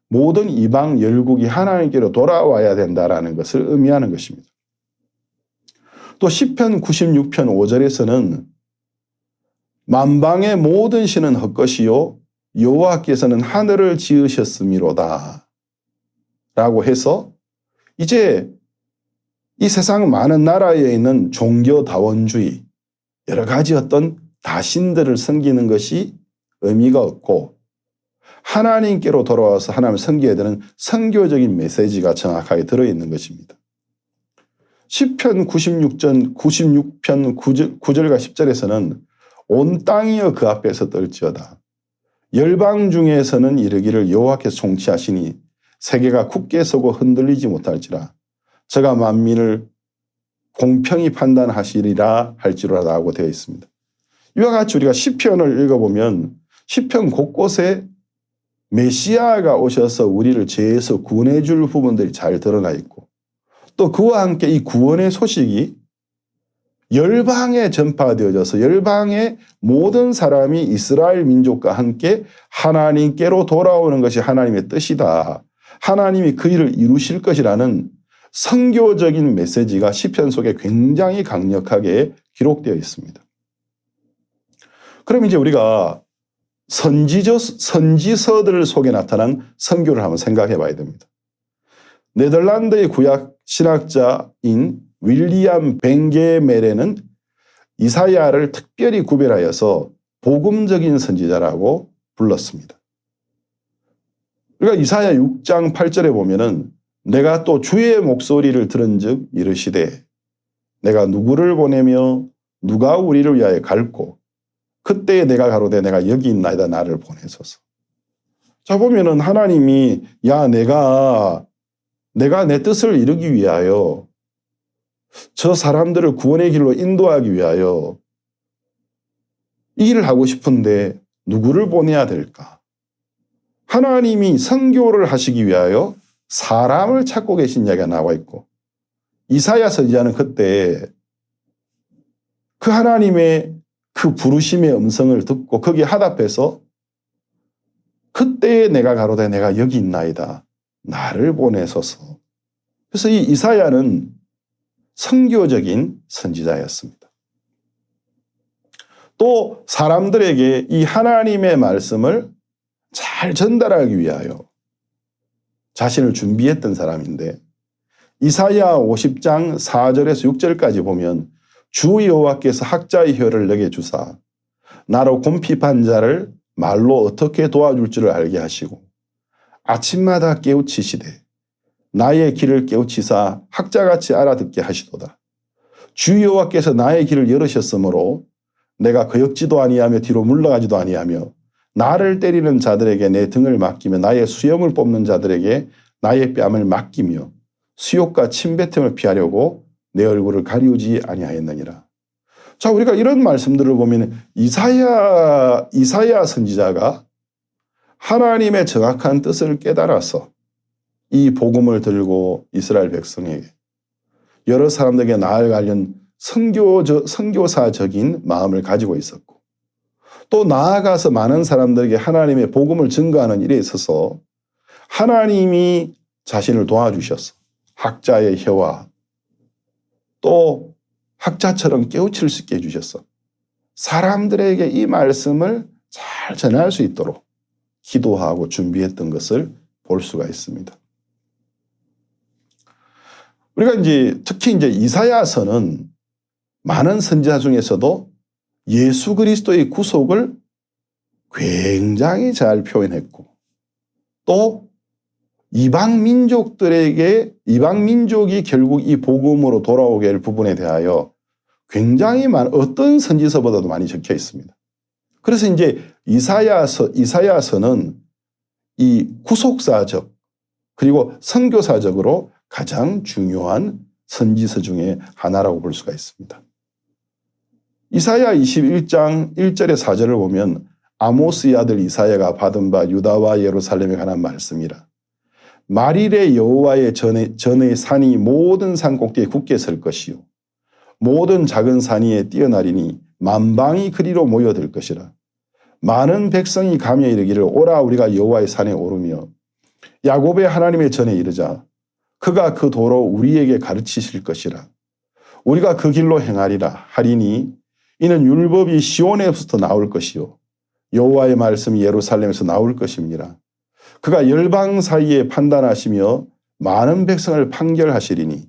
모든 이방 열국이 하나님께로 돌아와야 된다라는 것을 의미하는 것입니다. 또 시편 96편 5절에서는 만방의 모든 신은 헛것이요 여호와께서는 하늘을 지으셨음이로다 라고 해서 이제 이 세상 많은 나라에 있는 종교다원주의 여러 가지 어떤 다신들을 섬기는 것이 의미가 없고 하나님께로 돌아와서 하나님을 섬겨야 되는 선교적인 메시지가 정확하게 들어있는 것입니다. 시편 96편 9절과 10절에서는 온 땅이여 그 앞에서 떨지어다. 열방 중에서는 이르기를 여호와께서 통치하시니 세계가 굳게 서고 흔들리지 못할지라. 저가 만민을 공평히 판단하시리라 할지로라고 되어 있습니다. 이와 같이 우리가 시편을 읽어보면 시편 곳곳에 메시아가 오셔서 우리를 죄에서 구원해 줄 부분들이 잘 드러나 있고 또 그와 함께 이 구원의 소식이 열방에 전파되어져서 열방의 모든 사람이 이스라엘 민족과 함께 하나님께로 돌아오는 것이 하나님의 뜻이다. 하나님이 그 일을 이루실 것이라는 선교적인 메시지가 시편 속에 굉장히 강력하게 기록되어 있습니다. 그럼 이제 우리가 선지서들 속에 나타난 선교를 한번 생각해 봐야 됩니다. 네덜란드의 구약 신학자인 윌리엄 벤게메레는 이사야를 특별히 구별하여서 복음적인 선지자라고 불렀습니다. 그러니까 이사야 6장 8절에 보면은 내가 또 주의 목소리를 들은즉 이르시되 내가 누구를 보내며 누가 우리를 위하여 갈고 그때에 내가 가로되 내가 여기 있나이다 나를 보내소서. 자 보면은 하나님이 야 내가 내 뜻을 이루기 위하여 저 사람들을 구원의 길로 인도하기 위하여 이 일을 하고 싶은데 누구를 보내야 될까? 하나님이 선교를 하시기 위하여 사람을 찾고 계신 이야기가 나와 있고 이사야 선지자는 그때 그 하나님의 그 부르심의 음성을 듣고 거기에 화답해서 그때에 내가 가로되 내가 여기 있나이다. 나를 보내소서. 그래서 이 이사야는 선교적인 선지자였습니다. 또 사람들에게 이 하나님의 말씀을 잘 전달하기 위하여 자신을 준비했던 사람인데 이사야 50장 4절에서 6절까지 보면 주 여호와께서 학자의 혀를 내게 주사 나로 곰핍한 자를 말로 어떻게 도와줄 줄을 알게 하시고 아침마다 깨우치시되 나의 길을 깨우치사 학자같이 알아듣게 하시도다. 주 여호와께서 나의 길을 열으셨으므로 내가 거역지도 아니하며 뒤로 물러가지도 아니하며 나를 때리는 자들에게 내 등을 맡기며 나의 수염을 뽑는 자들에게 나의 뺨을 맡기며 수욕과 침뱉음을 피하려고 내 얼굴을 가리우지 아니하였느니라. 자, 우리가 이런 말씀들을 보면 이사야 선지자가 하나님의 정확한 뜻을 깨달아서 이 복음을 들고 이스라엘 백성에게 여러 사람들에게 나아가려는 선교사적인 마음을 가지고 있었고 또 나아가서 많은 사람들에게 하나님의 복음을 증거하는 일에 있어서 하나님이 자신을 도와주셔서 학자의 혀와 또 학자처럼 깨우칠 수 있게 해주셔서 사람들에게 이 말씀을 잘 전할 수 있도록 기도하고 준비했던 것을 볼 수가 있습니다. 우리가 특히 이사야서는 많은 선지자 중에서도 예수 그리스도의 구속을 굉장히 잘 표현했고 또 이방 민족이 결국 이 복음으로 돌아오게 할 부분에 대하여 굉장히 어떤 선지서보다도 많이 적혀 있습니다. 그래서 이사야서는 이 구속사적 그리고 선교사적으로 가장 중요한 선지서 중에 하나라고 볼 수가 있습니다. 이사야 21장 1절에 4절을 보면 아모스의 아들 이사야가 받은 바 유다와 예루살렘에 관한 말씀이라. 말일에 여호와의 전의 산이 모든 산 꼭대기에 굳게 설 것이요 모든 작은 산 위에 뛰어나리니 만방이 그리로 모여들 것이라. 많은 백성이 가며 이르기를 오라 우리가 여호와의 산에 오르며 야곱의 하나님의 전에 이르자. 그가 그 도로 우리에게 가르치실 것이라. 우리가 그 길로 행하리라 하리니 이는 율법이 시온에서부터 나올 것이요 여호와의 말씀이 예루살렘에서 나올 것입니다. 그가 열방 사이에 판단하시며 많은 백성을 판결하시리니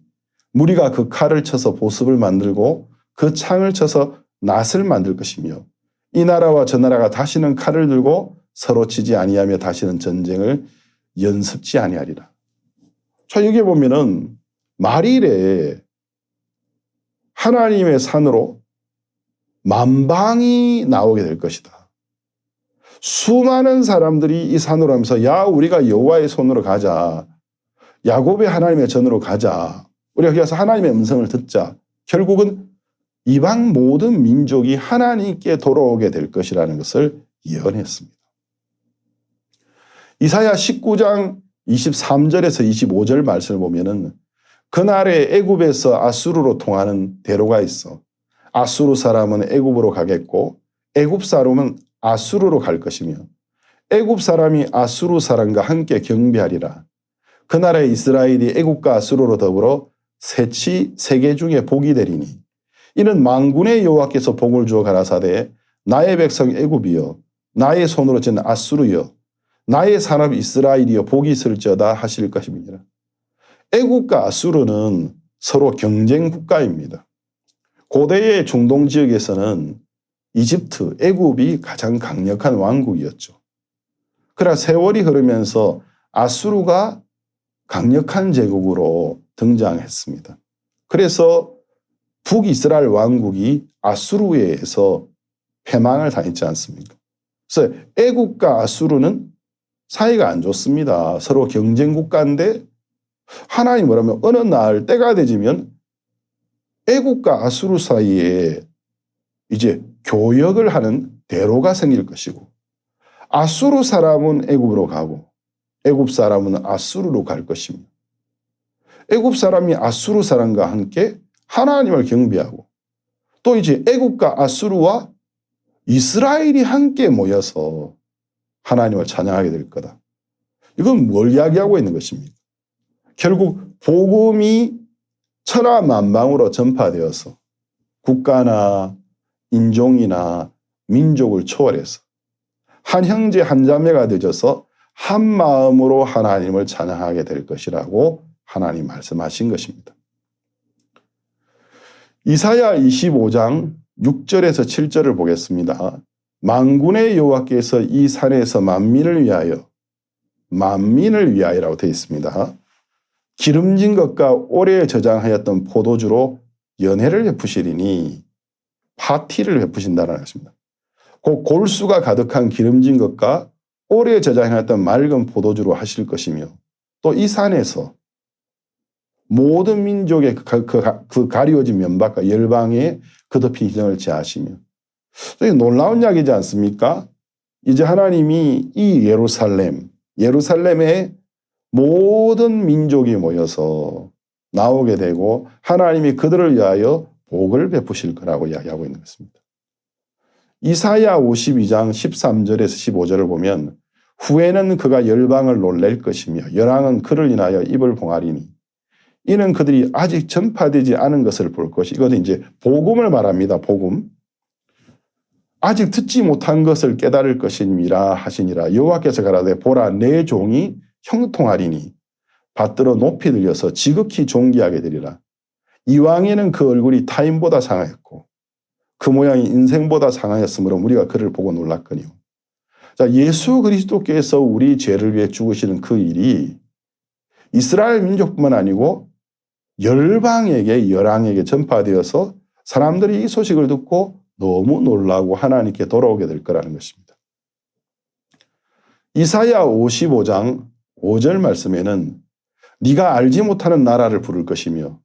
무리가 그 칼을 쳐서 보습을 만들고 그 창을 쳐서 낫을 만들 것이며 이 나라와 저 나라가 다시는 칼을 들고 서로 치지 아니하며 다시는 전쟁을 연습지 아니하리라. 자, 여기 보면은 말일에 하나님의 산으로 만방이 나오게 될 것이다. 수많은 사람들이 이 산으로 하면서 야 우리가 여호와의 손으로 가자. 야곱의 하나님의 전으로 가자. 우리가 거기 가서 하나님의 음성을 듣자. 결국은 이방 모든 민족이 하나님께 돌아오게 될 것이라는 것을 예언했습니다. 이사야 19장 23절에서 25절 말씀을 보면은 그날에 애굽에서 아수르로 통하는 대로가 있어. 아수르 사람은 애굽으로 가겠고 애굽 사람은 아수르로 갈 것이며 애굽 사람이 아수르 사람과 함께 경배하리라. 그날에 이스라엘이 애굽과 아수르로 더불어 세치 세계 중에 복이 되리니 이는 만군의 여호와께서 복을 주어 가라사대 나의 백성 애굽이여 나의 손으로 진 아수르여 나의 산업 이스라엘이여 복이 있을지어다 하실 것입니다. 애굽과 아수르는 서로 경쟁 국가입니다. 고대의 중동 지역에서는 이집트, 애굽이 가장 강력한 왕국이었죠. 그러나 세월이 흐르면서 아수르가 강력한 제국으로 등장했습니다. 그래서 북이스라엘 왕국이 아수르에 의해서 패망을 당했지 않습니까? 그래서 애국과 아수르는 사이가 안 좋습니다. 서로 경쟁 국가인데 하나님 뭐라면 어느 날 때가 되지면 애국과 아수르 사이에 이제 교역을 하는 대로가 생길 것이고 아수르 사람은 애굽으로 가고 애굽 사람은 아수르로 갈 것입니다. 애굽 사람이 아수르 사람과 함께 하나님을 경배하고 또 이제 애굽과 아수르와 이스라엘이 함께 모여서 하나님을 찬양하게 될 거다. 이건 뭘 이야기하고 있는 것입니까? 결국 복음이 천하만방으로 전파되어서 국가나 인종이나 민족을 초월해서 한 형제 한 자매가 되어서 한 마음으로 하나님을 찬양하게 될 것이라고 하나님 말씀하신 것입니다. 이사야 25장 6절에서 7절을 보겠습니다. 만군의 여호와께서 이 산에서 만민을 위하여라고 되어 있습니다. 기름진 것과 오래 저장하였던 포도주로 연회를 베푸시리니 파티를 베푸신다는 것입니다. 그 골수가 가득한 기름진 것과 오래 저장하였던 맑은 포도주로 하실 것이며 또 이 산에서 모든 민족의 그 가리워진 면박과 열방에 그덮인 희생을 제하시며 놀라운 이야기지 않습니까? 이제 하나님이 이 예루살렘에 모든 민족이 모여서 나오게 되고 하나님이 그들을 위하여 복을 베푸실 거라고 이야기하고 있는 것입니다. 이사야 52장 13절에서 15절을 보면 후에는 그가 열방을 놀랄 것이며 열왕은 그를 인하여 입을 봉하리니 이는 그들이 아직 전파되지 않은 것을 볼 것이. 이것은 이제 복음을 말합니다. 복음. 아직 듣지 못한 것을 깨달을 것임이라 하시니라. 여호와께서 가라되 보라 내 종이 형통하리니 받들어 높이 들려서 지극히 존귀하게 되리라. 이왕에는 그 얼굴이 타인보다 상하였고 그 모양이 인생보다 상하였으므로 우리가 그를 보고 놀랐거니와. 자, 예수 그리스도께서 우리 죄를 위해 죽으시는 그 일이 이스라엘 민족뿐만 아니고 열방에게 열왕에게 전파되어서 사람들이 이 소식을 듣고 너무 놀라고 하나님께 돌아오게 될 거라는 것입니다. 이사야 55장 5절 말씀에는 네가 알지 못하는 나라를 부를 것이며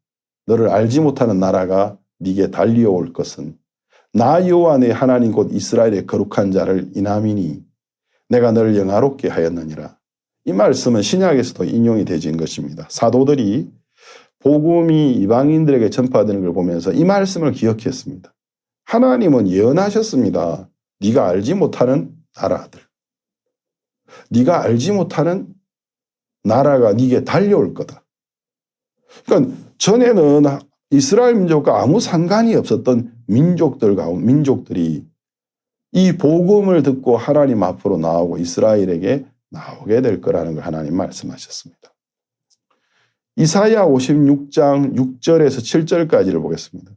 너를 알지 못하는 나라가 네게 달려올 것은 나 여호와 내 하나님 곧 이스라엘의 거룩한 자를 인함이니 내가 너를 영화롭게 하였느니라. 이 말씀은 신약에서도 인용이 되진 것입니다. 사도들이 복음이 이방인들에게 전파되는 걸 보면서 이 말씀을 기억했습니다. 하나님은 예언하셨습니다. 네가 알지 못하는 나라들. 네가 알지 못하는 나라가 네게 달려올 거다. 그러니까 전에는 이스라엘 민족과 아무 상관이 없었던 민족들이 이 복음을 듣고 하나님 앞으로 나오고 이스라엘에게 나오게 될 거라는 걸 하나님 말씀하셨습니다. 이사야 56장 6절에서 7절까지를 보겠습니다.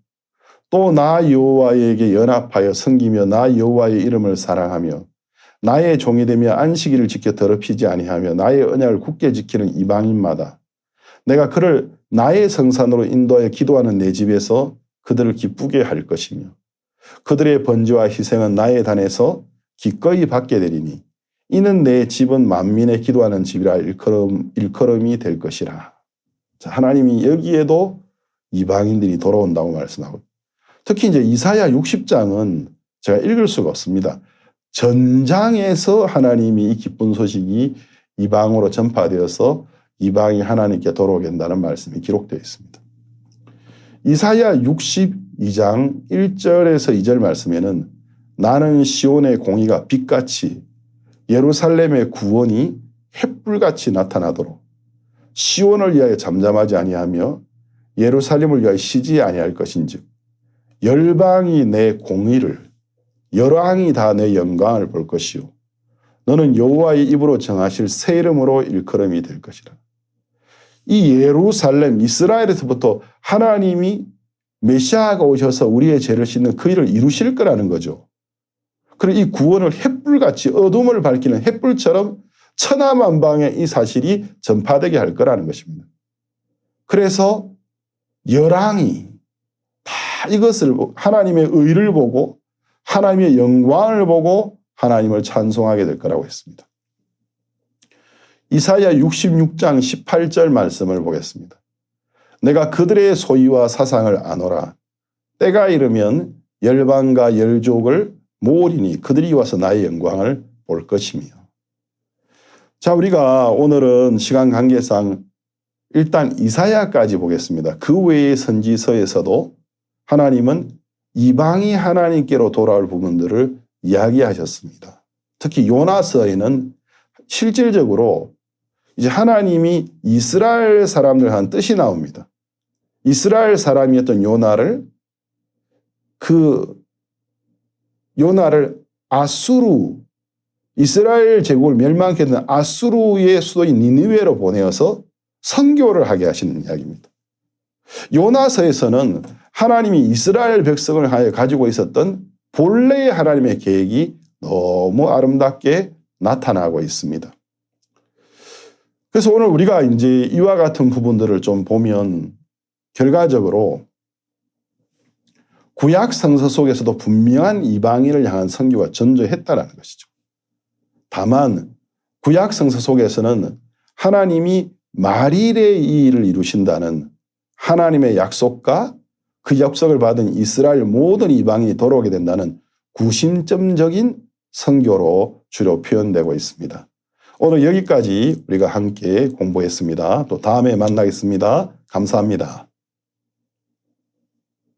또 나 여호와에게 연합하여 섬기며 나 여호와의 이름을 사랑하며 나의 종이 되며 안식일을 지켜 더럽히지 아니하며 나의 언약을 굳게 지키는 이방인마다 내가 그를 나의 성산으로 인도하여 기도하는 내 집에서 그들을 기쁘게 할 것이며 그들의 번제와 희생은 나의 단에서 기꺼이 받게 되리니 이는 내 집은 만민의 기도하는 집이라 일컬음이 될 것이라. 자, 하나님이 여기에도 이방인들이 돌아온다고 말씀하고 특히 이제 이사야 60장은 제가 읽을 수가 없습니다. 전장에서 하나님이 이 기쁜 소식이 이방으로 전파되어서 이방이 하나님께 돌아오게 된다는 말씀이 기록되어 있습니다. 이사야 62장 1절에서 2절 말씀에는 나는 시온의 공의가 빛같이 예루살렘의 구원이 햇불같이 나타나도록 시온을 위하여 잠잠하지 아니하며 예루살렘을 위하여 쉬지 아니할 것인즉 열방이 내 공의를 열왕이 다 내 영광을 볼 것이요 너는 여호와의 입으로 정하실 새 이름으로 일컬음이 될 것이라. 이 예루살렘 이스라엘에서부터 하나님이 메시아가 오셔서 우리의 죄를 씻는 그 일을 이루실 거라는 거죠. 그리고 이 구원을 햇불같이 어둠을 밝히는 햇불처럼 천하만방에 이 사실이 전파되게 할 거라는 것입니다. 그래서 열왕이 다 이것을 하나님의 의를 보고 하나님의 영광을 보고 하나님을 찬송하게 될 거라고 했습니다. 이사야 66장 18절 말씀을 보겠습니다. 내가 그들의 소유와 사상을 아노라. 때가 이르면 열방과 열족을 모으리니 그들이 와서 나의 영광을 볼 것이며. 자, 우리가 오늘은 시간 관계상 일단 이사야까지 보겠습니다. 그 외의 선지서에서도 하나님은 이방이 하나님께로 돌아올 부분들을 이야기하셨습니다. 특히 요나서에는 실질적으로 이제 하나님이 이스라엘 사람들 한 뜻이 나옵니다. 이스라엘 사람이었던 요나를 아수르, 이스라엘 제국을 멸망케 했던 아수르의 수도인 니느웨로 보내어서 선교를 하게 하시는 이야기입니다. 요나서에서는 하나님이 이스라엘 백성을 하여 가지고 있었던 본래의 하나님의 계획이 너무 아름답게 나타나고 있습니다. 그래서 오늘 우리가 이제 이와 같은 부분들을 좀 보면 결과적으로 구약 성서 속에서도 분명한 이방인을 향한 선교가 전조했다라는 것이죠. 다만 구약 성서 속에서는 하나님이 말일의 이 일을 이루신다는 하나님의 약속과 그 약속을 받은 이스라엘 모든 이방인이 돌아오게 된다는 구심점적인 선교로 주로 표현되고 있습니다. 오늘 여기까지 우리가 함께 공부했습니다. 또 다음에 만나겠습니다. 감사합니다.